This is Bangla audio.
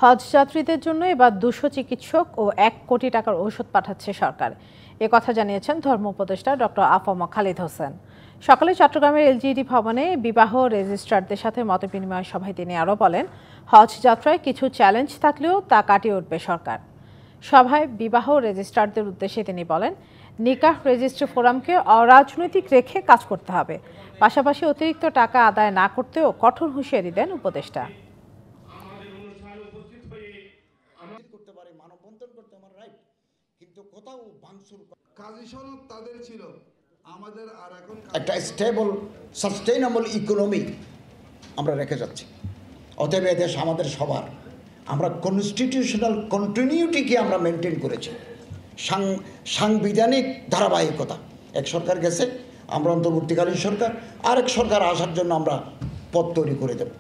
হজ যাত্রীদের জন্য এবার 200 চিকিৎসক ও 1 কোটি টাকার ঔষধ পাঠাচ্ছে সরকার। কথা জানিয়েছেন ধর্ম উপদেষ্টা ডক্টর আফম খালিদ হোসেন। সকালে চট্টগ্রামের এলজিইডি ভবনে বিবাহ রেজিস্ট্রারদের সাথে মতবিনিময় সভায় তিনি আরও বলেন, হজ যাত্রায় কিছু চ্যালেঞ্জ থাকলেও তা কাটিয়ে উঠবে সরকার। সভায় বিবাহ রেজিস্ট্রারদের উদ্দেশ্যে তিনি বলেন, নিকাহ রেজিস্ট্রি ফোরামকে অরাজনৈতিক রেখে কাজ করতে হবে। পাশাপাশি অতিরিক্ত টাকা আদায় না করতেও কঠোর হুঁশিয়ারি দেন উপদেষ্টা। করতে পারে, মানববন্ধন করতে আমার রাইট, কিন্তু কোথাও ভাঙচুর কাজী সনদ তাদের ছিল, আমাদের আর এখন একটা স্টেবল সাস্টেইনেবল ইকোনমি আমরা রেখে যাচ্ছি। অতএব এদেশ আমাদের সবার, আমরা কনস্টিটিউশনাল কন্টিনিউটিকে আমরা মেনটেন করেছি, সাংবিধানিক ধারাবাহিকতা। এক সরকার গেছে, আমরা অন্তর্বর্তীকালীন সরকার, আরেক সরকার আসার জন্য আমরা পথ তৈরি করে দেব।